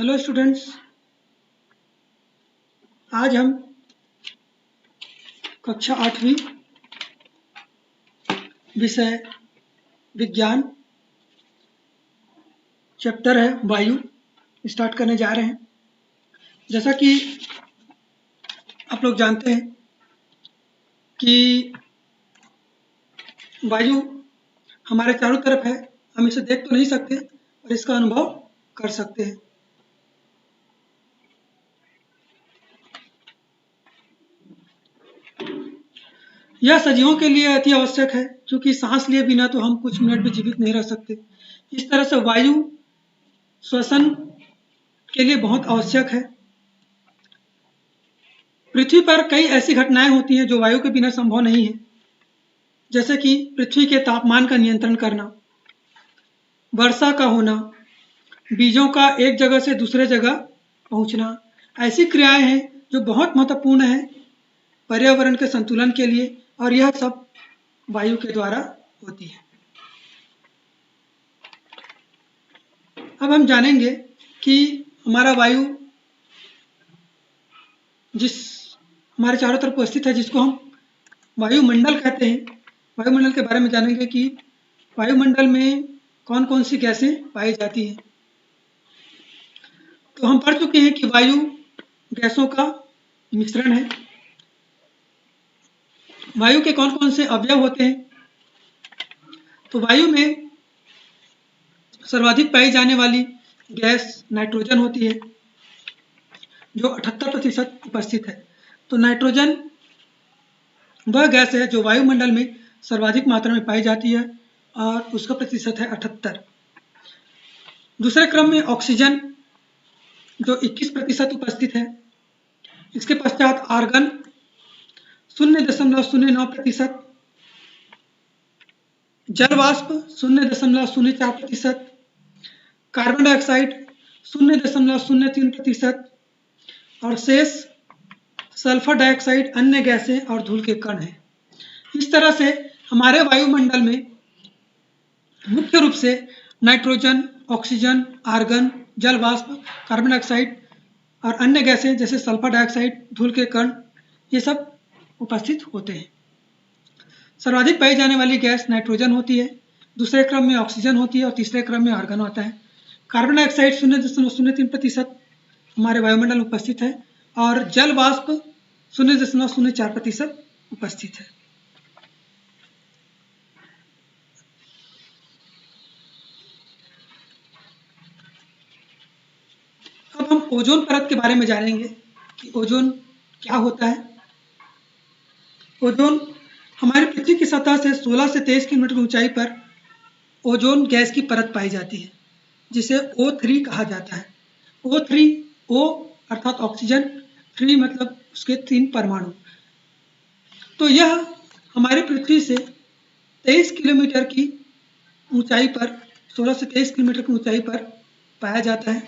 Hello students, आज हम कक्षा 8वीं विषय विज्ञान चैप्टर है वायु स्टार्ट करने जा रहे हैं। जैसा कि आप लोग जानते हैं कि वायु हमारे चारों तरफ है, हम इसे देख तो नहीं सकते और इसका अनुभव कर सकते हैं। यह सजीवों के लिए अति आवश्यक है, क्योंकि सांस लिए बिना तो हम कुछ मिनट भी जीवित नहीं रह सकते। इस तरह से वायु श्वसन के लिए बहुत आवश्यक है। पृथ्वी पर कई ऐसी घटनाएं होती हैं जो वायु के बिना संभव नहीं है, जैसे कि पृथ्वी के तापमान का नियंत्रण करना, वर्षा का होना, बीजों का एक जगह से दूसरे जगह पहुंचना। ऐसी क्रियाएं हैं जो बहुत महत्वपूर्ण है पर्यावरण के संतुलन के लिए, और यह सब वायु के द्वारा होती है। अब हम जानेंगे कि हमारा वायु जिस हमारे चारों तरफ उपस्थित है, जिसको हम वायुमंडल कहते हैं, वायुमंडल के बारे में जानेंगे कि वायुमंडल में कौन कौन सी गैसें पाई जाती हैं। तो हम पढ़ चुके हैं कि वायु गैसों का मिश्रण है। वायु के कौन कौन से अवयव होते हैं? तो वायु में सर्वाधिक पाई जाने वाली गैस नाइट्रोजन होती है, जो 78% उपस्थित है। तो नाइट्रोजन वह गैस है जो वायुमंडल में सर्वाधिक मात्रा में पाई जाती है और उसका प्रतिशत है 78। दूसरे क्रम में ऑक्सीजन जो 21% उपस्थित है। इसके पश्चात आर्गन 0.09%, जल वाष्प 0.04%, कार्बन डाइऑक्साइड 0.03% और शेष सल्फर डाइऑक्साइड, अन्य गैसें और धूल के कण हैं। इस तरह से हमारे वायुमंडल में मुख्य रूप से नाइट्रोजन, ऑक्सीजन, आर्गन, जल वाष्प, कार्बन डाइऑक्साइड और अन्य गैसें जैसे सल्फर डाइऑक्साइड, धूल के कण, ये सब उपस्थित होते हैं। सर्वाधिक पाई जाने वाली गैस नाइट्रोजन होती है, दूसरे क्रम में ऑक्सीजन होती है और तीसरे क्रम में आर्गन होता है। कार्बन डाइऑक्साइड 0.03% हमारे वायुमंडल में उपस्थित है और जल वाष्प 0.04% उपस्थित है। अब हम ओजोन परत के बारे में जानेंगे कि ओजोन क्या होता है। ओजोन हमारी पृथ्वी की सतह से 16 से 23 किलोमीटर की ऊंचाई पर ओजोन गैस की परत पाई जाती है, जिसे O3 कहा जाता है। O3, O अर्थात ऑक्सीजन, 3 मतलब उसके 3 परमाणु। तो यह हमारी पृथ्वी से 23 किलोमीटर की ऊंचाई पर, 16 से 23 किलोमीटर की ऊंचाई पर पाया जाता है।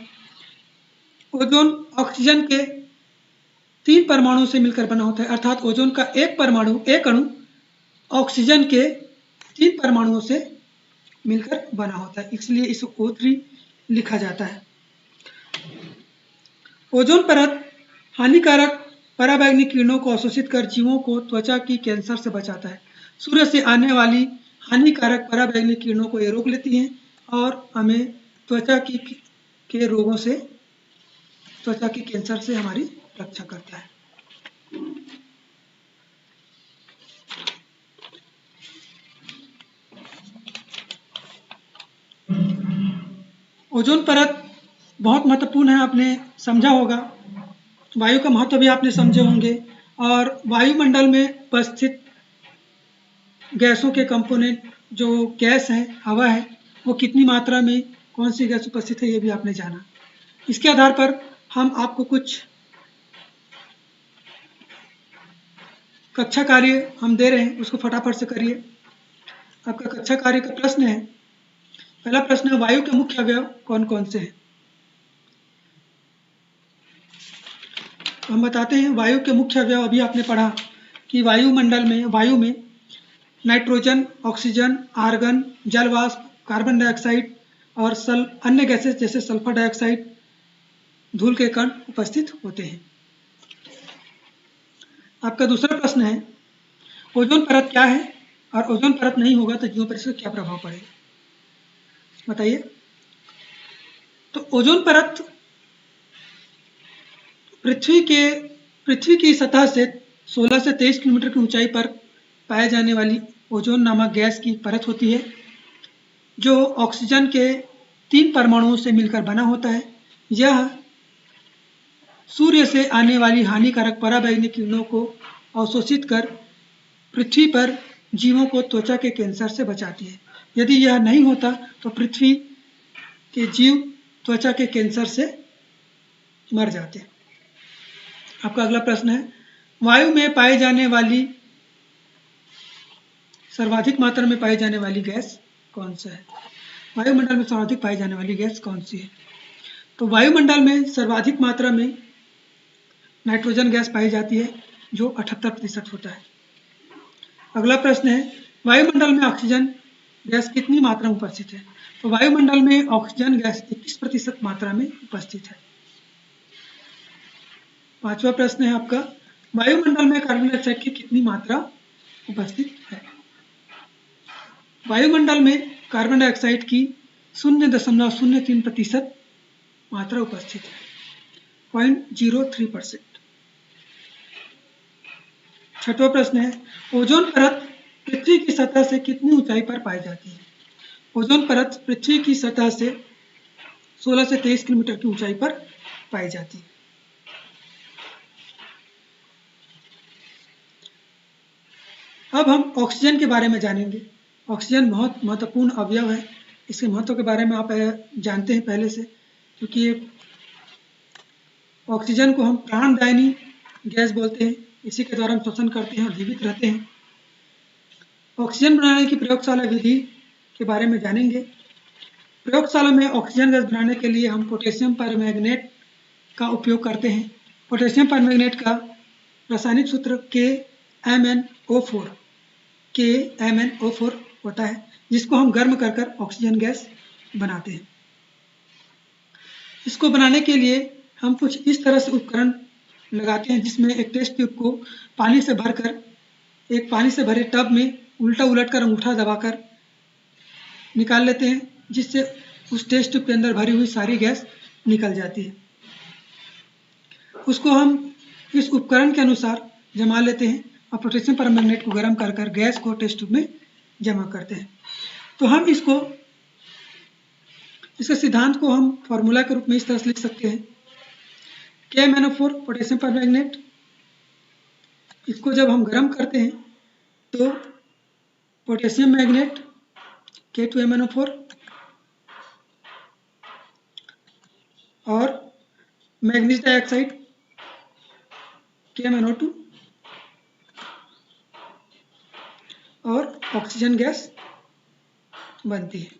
ओजोन ऑक्सीजन के 3 परमाणु से मिलकर बना होता है, अर्थात ओजोन का एक अणु ऑक्सीजन के 3 परमाणुओं से मिलकर बना होता है, इसलिए इसे O3 लिखा जाता है। ओजोन परत हानिकारक पराबैंगनी किरणों को अवशोषित कर जीवों को त्वचा की कैंसर से बचाता है। सूर्य से आने वाली हानिकारक पराबैंगनी किरणों को ये रोक लेती हैं और हमें त्वचा के रोगों से, त्वचा की कैंसर से हमारी रक्षा करता है। ओजोन परत बहुत महत्वपूर्ण है, आपने समझा होगा। वायु का महत्व भी आपने समझे होंगे, और वायुमंडल में उपस्थित गैसों के कंपोनेंट, जो गैस है, हवा है, वो कितनी मात्रा में कौन सी गैस उपस्थित है, ये भी आपने जाना। इसके आधार पर हम आपको कुछ कक्षा कार्य हम दे रहे हैं, उसको फटाफट से करिए। आपका कक्षा कार्य का प्रश्न है, पहला प्रश्न है, वायु के मुख्य अवयव कौन कौन से हैं? हम बताते हैं वायु के मुख्य अवयव। अभी आपने पढ़ा कि वायुमंडल में, वायु में नाइट्रोजन, ऑक्सीजन, आर्गन, जल वाष्प, कार्बन डाइऑक्साइड और अन्य गैसेस जैसे सल्फर डाइऑक्साइड, धूल के कण उपस्थित होते हैं। आपका दूसरा प्रश्न है, ओजोन परत क्या है और ओजोन परत नहीं होगा तो जीवों पर इसका क्या प्रभाव पड़ेगा, बताइए। तो ओजोन परत पृथ्वी की सतह से 16 से 23 किलोमीटर की ऊंचाई पर पाए जाने वाली ओजोन नामक गैस की परत होती है, जो ऑक्सीजन के 3 परमाणुओं से मिलकर बना होता है। यह सूर्य से आने वाली हानिकारक पराबैंगनी किरणों को अवशोषित कर पृथ्वी पर जीवों को त्वचा के कैंसर से बचाती है। यदि यह नहीं होता तो पृथ्वी के जीव त्वचा के कैंसर से मर जाते हैं। आपका अगला प्रश्न है, वायु में पाए जाने वाली सर्वाधिक मात्रा में पाई जाने वाली गैस कौन सा है? वायुमंडल में सर्वाधिक पाई जाने वाली गैस कौन सी है? तो वायुमंडल में सर्वाधिक मात्रा में नाइट्रोजन गैस पाई जाती है, जो 78% होता है। अगला प्रश्न है, वायुमंडल में ऑक्सीजन गैस कितनी मात्रा में उपस्थित है? तो वायुमंडल में ऑक्सीजन गैस 21% मात्रा में उपस्थित है। पांचवा प्रश्न है आपका, वायुमंडल में कार्बन डाइऑक्साइड की कितनी मात्रा उपस्थित है? वायुमंडल में कार्बन डाइऑक्साइड की 0.03% मात्रा उपस्थित है, 0.03%। छठवां प्रश्न है, ओजोन परत पृथ्वी की सतह से कितनी ऊंचाई पर पाई जाती है? ओजोन परत पृथ्वी की सतह से 16 से 23 किलोमीटर की ऊंचाई पर पाई जाती है। अब हम ऑक्सीजन के बारे में जानेंगे। ऑक्सीजन बहुत महत्वपूर्ण अवयव है। इसके महत्व के बारे में आप जानते हैं पहले से, क्योंकि ऑक्सीजन को हम प्राणदायिनी गैस बोलते हैं। इसी के द्वारा हम श्वसन करते हैं और जीवित रहते हैं। ऑक्सीजन बनाने की प्रयोगशाला विधि के बारे में जानेंगे। प्रयोगशाला में ऑक्सीजन गैस बनाने के लिए हम पोटेशियम परमैंगनेट का उपयोग करते हैं। पोटेशियम परमैंगनेट का रासायनिक सूत्र KMnO4 होता है, जिसको हम गर्म कर ऑक्सीजन गैस बनाते हैं। इसको बनाने के लिए हम कुछ इस तरह से उपकरण लगाते हैं, जिसमें एक टेस्ट ट्यूब को पानी से भरे टब में उल्टा उलट कर अंगूठा दबाकर निकाल लेते हैं, जिससे उस टेस्ट ट्यूब के अंदर भरी हुई सारी गैस निकल जाती है। उसको हम इस उपकरण के अनुसार जमा लेते हैं और पोटेशियम परमैंगनेट को गर्म कर गैस को टेस्ट ट्यूब में जमा करते हैं। तो हम इसके सिद्धांत को हम फॉर्मूला के रूप में इस तरह से लिख सकते हैं, KMnO4 पोटेशियम परमैंगनेट। इसको जब हम गर्म करते हैं तो पोटेशियम मैग्नेट K2MnO4 और मैग्नीज डाइऑक्साइड KMnO2 और ऑक्सीजन गैस बनती है।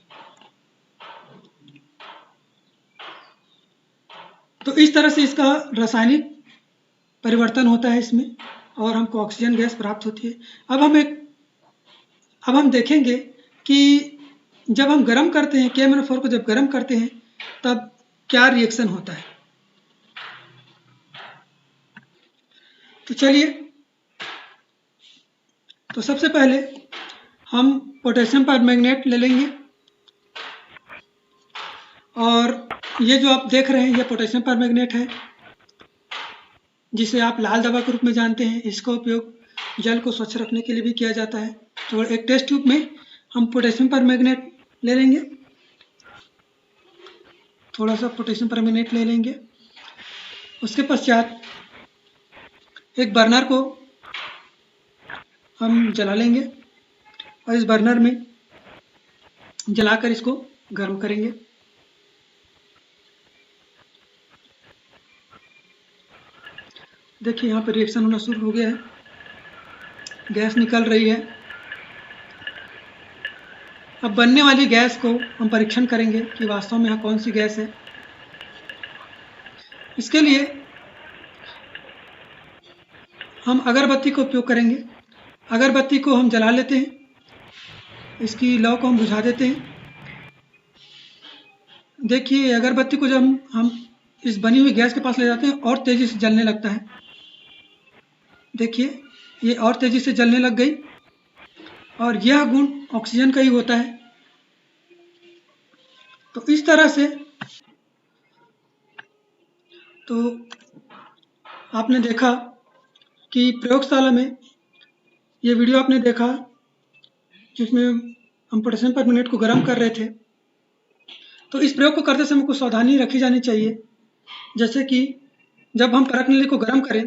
तो इस तरह से इसका रासायनिक परिवर्तन होता है इसमें, और हमको ऑक्सीजन गैस प्राप्त होती है। अब हम देखेंगे कि जब हम गर्म करते हैं KMnO4 को, जब गर्म करते हैं तब क्या रिएक्शन होता है। तो चलिए, तो सबसे पहले हम पोटेशियम परमैंगनेट ले लेंगे, और ये जो आप देख रहे हैं ये पोटेशियम परमैंगनेट है, जिसे आप लाल दवा के रूप में जानते हैं। इसका उपयोग जल को स्वच्छ रखने के लिए भी किया जाता है। तो एक टेस्ट ट्यूब में हम पोटेशियम परमैंगनेट ले लेंगे, थोड़ा सा पोटेशियम परमैंगनेट ले लेंगे। उसके पश्चात एक बर्नर को हम जला लेंगे और इस बर्नर में जलाकर इसको गर्म करेंगे। देखिए यहाँ पर रिएक्शन होना शुरू हो गया है, गैस निकल रही है। अब बनने वाली गैस को हम परीक्षण करेंगे कि वास्तव में यहाँ कौन सी गैस है। इसके लिए हम अगरबत्ती का उपयोग करेंगे। अगरबत्ती को हम जला लेते हैं, इसकी लौ को हम बुझा देते हैं। देखिए अगरबत्ती को जब हम इस बनी हुई गैस के पास ले जाते हैं और तेजी से जलने लगता है। देखिए ये और तेजी से जलने लग गई और यह गुण ऑक्सीजन का ही होता है। तो इस तरह से तो आपने देखा कि प्रयोगशाला में ये वीडियो आपने देखा जिसमें हम पोटेशियम परमैंगनेट को गर्म कर रहे थे। तो इस प्रयोग को करते समय कुछ सावधानी रखी जानी चाहिए, जैसे कि जब हम परख नली को गर्म करें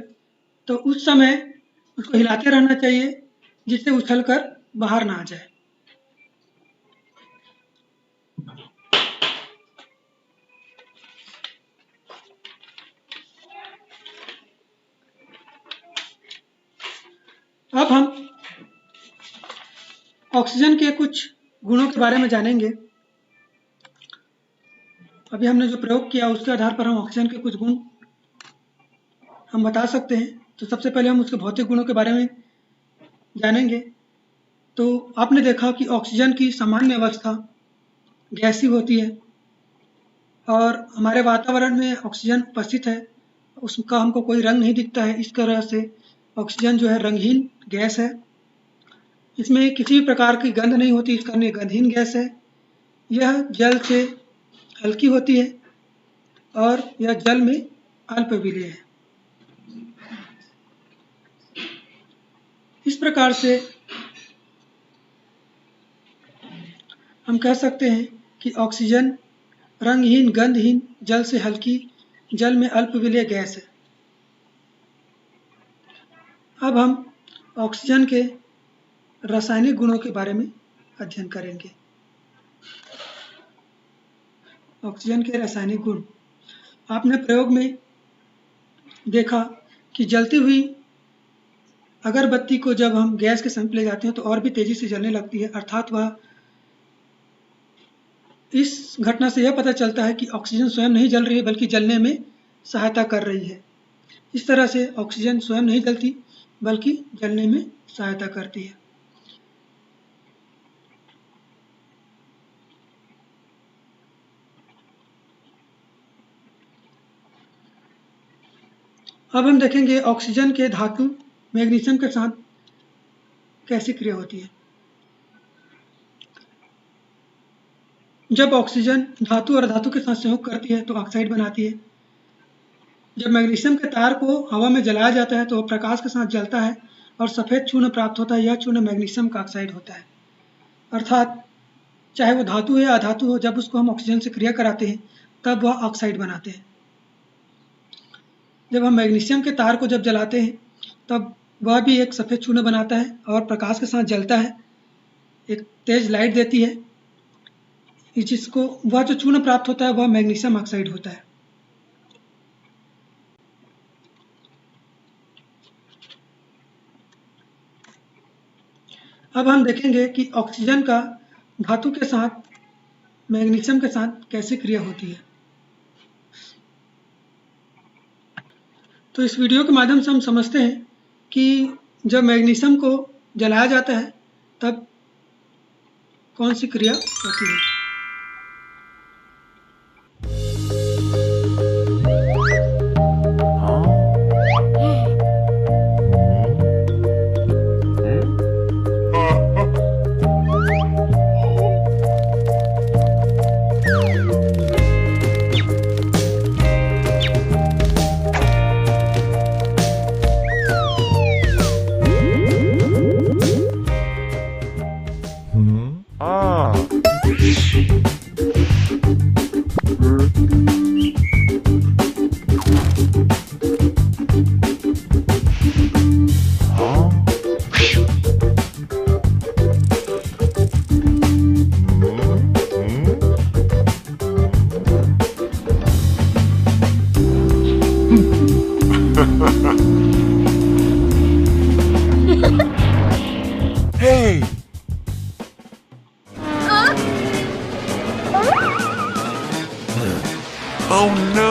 तो उस समय उसको हिलाते रहना चाहिए जिससे उछल कर बाहर ना आ जाए। अब हम ऑक्सीजन के कुछ गुणों के बारे में जानेंगे। अभी हमने जो प्रयोग किया उसके आधार पर हम ऑक्सीजन के कुछ गुण हम बता सकते हैं। तो सबसे पहले हम उसके भौतिक गुणों के बारे में जानेंगे। तो आपने देखा कि ऑक्सीजन की सामान्य अवस्था गैसीय होती है और हमारे वातावरण में ऑक्सीजन उपस्थित है, उसका हमको कोई रंग नहीं दिखता है। इस तरह से ऑक्सीजन जो है रंगहीन गैस है। इसमें किसी भी प्रकार की गंध नहीं होती, इस कारण ये गंधहीन गैस है। यह जल से हल्की होती है और यह जल में अल्पविलेय है। इस प्रकार से हम कह सकते हैं कि ऑक्सीजन रंगहीन, गंधहीन, जल से हल्की, जल में अल्पविलेय गैस है। अब हम ऑक्सीजन के रासायनिक गुणों के बारे में अध्ययन करेंगे। ऑक्सीजन के रासायनिक गुण आपने प्रयोग में देखा कि जलती हुई अगरबत्ती को जब हम गैस के समीप ले जाते हैं तो और भी तेजी से जलने लगती है, अर्थात वह इस घटना से यह पता चलता है कि ऑक्सीजन स्वयं नहीं जल रही है बल्कि जलने में सहायता कर रही है। इस तरह से ऑक्सीजन स्वयं नहीं जलती बल्कि जलने में सहायता करती है। अब हम देखेंगे ऑक्सीजन के धातु मैग्नीशियम के साथ कैसी क्रिया होती है। जब ऑक्सीजन धातु और धातु के साथ संयोग करती है तो ऑक्साइड बनाती है। जब मैग्नीशियम के तार को हवा में जलाया जाता है तो प्रकाश के साथ जलता है और सफ़ेद चूर्ण प्राप्त होता है। यह चूर्ण मैग्नीशियम का ऑक्साइड होता है। अर्थात चाहे वो धातु हो या अधातु हो, जब उसको हम ऑक्सीजन से क्रिया कराते हैं तब वह ऑक्साइड बनाते हैं। जब हम मैग्नीशियम के तार को जब जलाते हैं तब वह भी एक सफ़ेद चूर्ण बनाता है और प्रकाश के साथ जलता है, एक तेज लाइट देती है, जिसको वह जो चूर्ण प्राप्त होता है वह मैग्नीशियम ऑक्साइड होता है। अब हम देखेंगे कि ऑक्सीजन का धातु के साथ मैग्नीशियम के साथ कैसे क्रिया होती है। तो इस वीडियो के माध्यम से हम समझते हैं कि जब मैग्नीशियम को जलाया जाता है तब कौन सी क्रिया होती है। Hey! Oh no!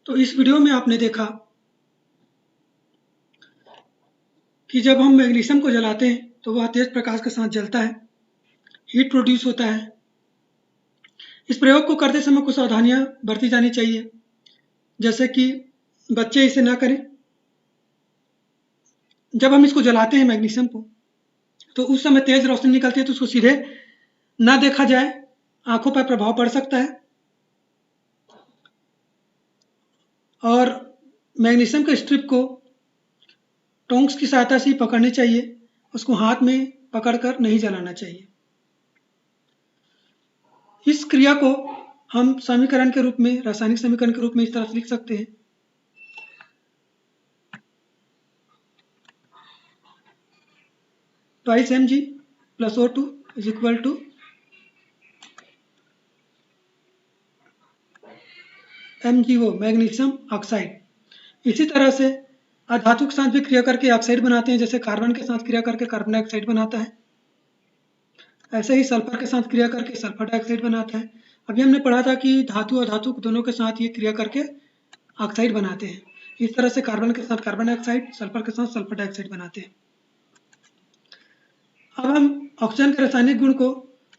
तो इस वीडियो में आपने देखा कि जब हम मैग्नीशियम को जलाते हैं तो वह तेज प्रकाश के साथ जलता है, हीट प्रोड्यूस होता है। इस प्रयोग को करते समय कुछ सावधानियां बरती जानी चाहिए, जैसे कि बच्चे इसे ना करें। जब हम इसको जलाते हैं मैग्नीशियम को, तो उस समय तेज रोशनी निकलती है, तो उसको सीधे ना देखा जाए, आंखों पर प्रभाव पड़ सकता है। और मैग्नीशियम के स्ट्रिप को टोंग्स की सहायता से पकड़नी चाहिए, उसको हाथ में पकड़कर नहीं जलाना चाहिए। इस क्रिया को हम समीकरण के रूप में, रासायनिक समीकरण के रूप में इस तरह से लिख सकते हैं। Twice Mg plus O2 is equal to MgO, magnesium oxide. इसी तरह से अधातु के साथ भी क्रिया करके ऑक्साइड बनाते हैं, जैसे कार्बन के साथ क्रिया करके कार्बन डाइऑक्साइड बनाता है। ऐसे ही सल्फर के साथ क्रिया करके सल्फर डाइऑक्साइड बनाता है। अभी हमने पढ़ा था कि धातु और धातु दोनों के साथ ये क्रिया करके ऑक्साइड बनाते हैं। इस तरह से कार्बन के साथ कार्बन डाइऑक्साइड, सल्फर के साथ सल्फर डाइऑक्साइड बनाते हैं। अब हम ऑक्सीजन के रासायनिक गुण को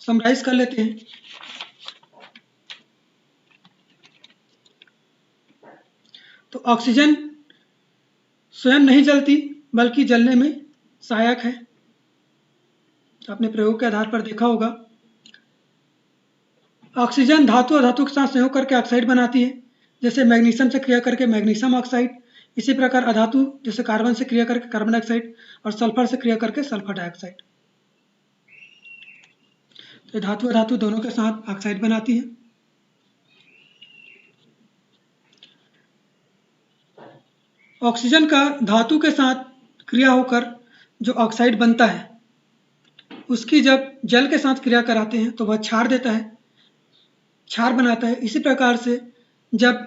समराइज कर लेते हैं। तो ऑक्सीजन स्वयं नहीं जलती, बल्कि जलने में सहायक है। आपने प्रयोग के आधार पर देखा होगा। ऑक्सीजन धातु और धातु के साथ संयोग करके ऑक्साइड बनाती है, जैसे मैग्नीशियम से क्रिया करके मैग्नीशियम ऑक्साइड। इसी प्रकार अधातु जैसे कार्बन से क्रिया करके कार्बन डाइऑक्साइड और सल्फर से क्रिया करके सल्फर डाइऑक्साइड। तो धातु और धातु दोनों के साथ ऑक्साइड बनाती है। ऑक्सीजन का धातु के साथ क्रिया होकर जो ऑक्साइड बनता है, उसकी जब जल के साथ क्रिया कराते हैं तो वह क्षार देता है, क्षार बनाता है। इसी प्रकार से जब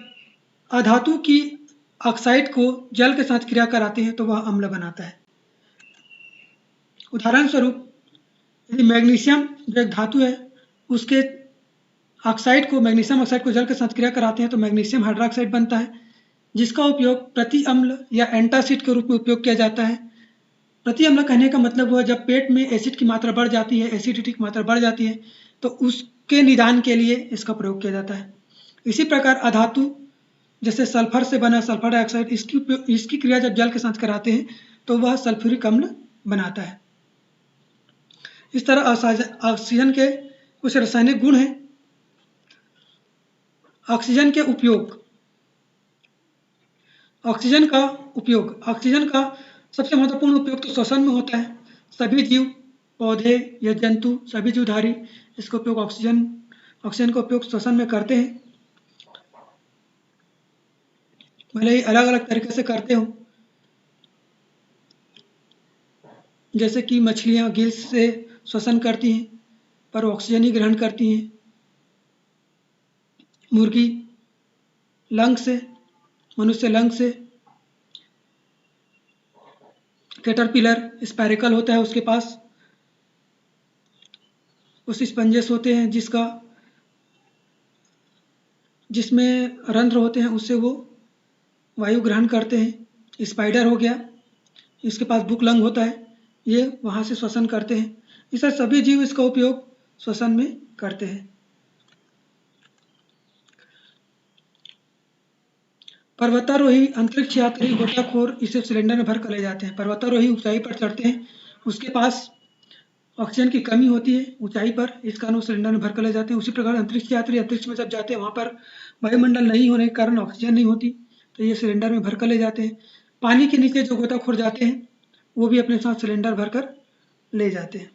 अधातु की ऑक्साइड को जल के साथ क्रिया कराते हैं तो वह अम्ल बनाता है। उदाहरण स्वरूप, यदि मैग्नीशियम जो एक धातु है, उसके ऑक्साइड को मैग्नीशियम ऑक्साइड को जल के साथ क्रिया कराते हैं तो मैग्नीशियम हाइड्रोक्साइड बनता है, जिसका उपयोग प्रति अम्ल या एंटासिड के रूप में उपयोग किया जाता है। प्रति अम्ल कहने का मतलब हुआ जब पेट में एसिड की मात्रा बढ़ जाती है, एसिडिटी की मात्रा बढ़ जाती है, तो उसके निदान के लिए इसका प्रयोग किया जाता है। इसी प्रकार अधातु जैसे सल्फर से बना सल्फर डाइऑक्साइड, इसकी क्रिया जब जल के साथ कराते हैं तो वह सल्फ्यूरिक अम्ल बनाता है। इस तरह ऑक्सीजन के कुछ रासायनिक गुण हैं। ऑक्सीजन के उपयोग। ऑक्सीजन का सबसे महत्वपूर्ण उपयोग तो श्वसन में होता है। सभी जीव, पौधे या जंतु, सभी जीवधारी इसका उपयोग ऑक्सीजन का उपयोग श्वसन में करते हैं, भले ही अलग अलग तरीके से करते हो। जैसे कि मछलियां गिल्स से श्वसन करती हैं, पर ऑक्सीजन ही ग्रहण करती हैं। मुर्गी लंग से, मनुष्य लंग से। कैटरपिलर स्पाइरेकल होता है उसके पास, उस स्पंजेस होते हैं जिसमें रंध्र होते हैं, उससे वो वायु ग्रहण करते हैं। स्पाइडर हो गया, इसके पास बुक लंग होता है, ये वहाँ से श्वसन करते हैं। इस तरह सभी जीव इसका उपयोग श्वसन में करते हैं। पर्वतारोही, अंतरिक्ष यात्री, गोताखोर इसे सिलेंडर में भर कर ले जाते हैं। पर्वतारोही ऊंचाई पर चढ़ते हैं, उसके पास ऑक्सीजन की कमी होती है ऊंचाई पर, इस कारण वो सिलेंडर में भर कर ले जाते हैं। उसी प्रकार अंतरिक्ष यात्री अंतरिक्ष में जब जाते हैं, वहाँ पर वायुमंडल नहीं होने के कारण ऑक्सीजन नहीं होती, तो ये सिलेंडर में भर कर ले जाते हैं। पानी के नीचे जो गोताखोर जाते हैं, वो भी अपने साथ सिलेंडर भर कर ले जाते हैं।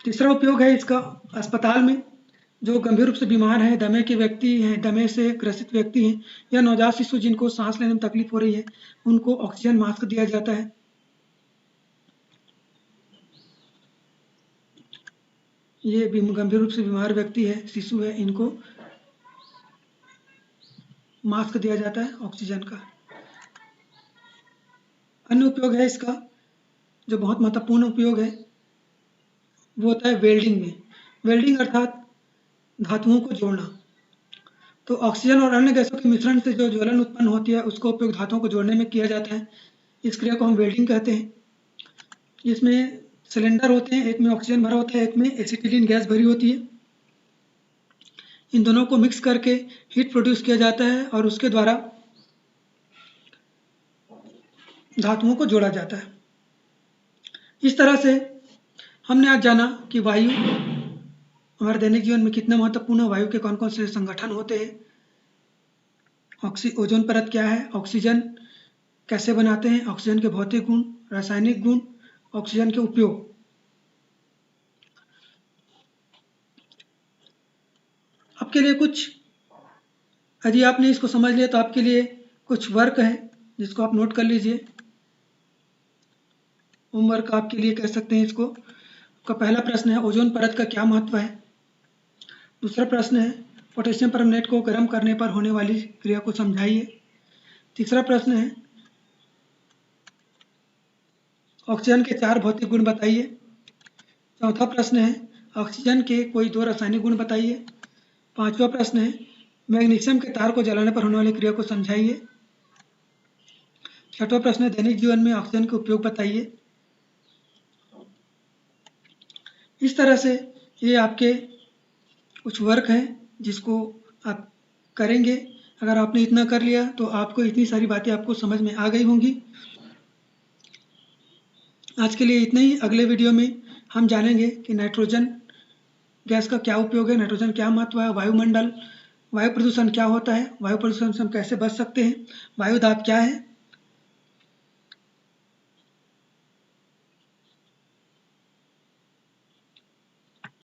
तीसरा उपयोग है इसका अस्पताल में। जो गंभीर रूप से बीमार हैं, दमे के व्यक्ति हैं, दमे से ग्रसित व्यक्ति हैं, या नवजात शिशु जिनको सांस लेने में तकलीफ हो रही है, उनको ऑक्सीजन मास्क दिया जाता है। ये गंभीर रूप से बीमार व्यक्ति है, शिशु है, इनको मास्क दिया जाता है ऑक्सीजन का। अन्य उपयोग है इसका, जो बहुत महत्वपूर्ण उपयोग है, वो होता है वेल्डिंग में। वेल्डिंग अर्थात धातुओं को जोड़ना। तो ऑक्सीजन और अन्य गैसों के मिश्रण से जो ज्वलन उत्पन्न होती है, उसका उपयोग धातुओं को जोड़ने में किया जाता है। इस क्रिया को हम वेल्डिंग कहते हैं। इसमें सिलेंडर होते हैं, एक में ऑक्सीजन भरा होता है, एक में एसिटिलीन गैस भरी होती है। इन दोनों को मिक्स करके हीट प्रोड्यूस किया जाता है और उसके द्वारा धातुओं को जोड़ा जाता है। इस तरह से हमने आज जाना कि वायु हमारे दैनिक जीवन में कितना महत्वपूर्ण है, वायु के कौन कौन से संगठन होते हैं, ओजोन परत क्या है, ऑक्सीजन कैसे बनाते हैं, ऑक्सीजन के भौतिक गुण, रासायनिक गुण, ऑक्सीजन के उपयोग। आपके लिए कुछ, यदि आपने इसको समझ लिया तो आपके लिए कुछ वर्क है जिसको आप नोट कर लीजिए। होमवर्क आपके लिए कह सकते हैं इसको। का पहला प्रश्न है, ओजोन परत का क्या महत्व है। दूसरा प्रश्न है, पोटेशियम परमनेट को गर्म करने पर होने वाली क्रिया को समझाइए। तीसरा प्रश्न है ऑक्सीजन के 4 भौतिक गुण बताइए। चौथा प्रश्न है ऑक्सीजन के कोई 2 रासायनिक गुण बताइए। पांचवा प्रश्न है मैग्नीशियम के तार को जलाने पर होने वाली क्रिया को समझाइए। छठवां प्रश्न है दैनिक जीवन में ऑक्सीजन के उपयोग बताइए। इस तरह से ये आपके कुछ वर्क हैं जिसको आप करेंगे। अगर आपने इतना कर लिया तो आपको इतनी सारी बातें आपको समझ में आ गई होंगी। आज के लिए इतना ही। अगले वीडियो में हम जानेंगे कि नाइट्रोजन गैस का क्या उपयोग है, नाइट्रोजन क्या महत्व है, वायुमंडल, वायु प्रदूषण क्या होता है, वायु प्रदूषण से हम कैसे बच सकते हैं, वायु दाब क्या है।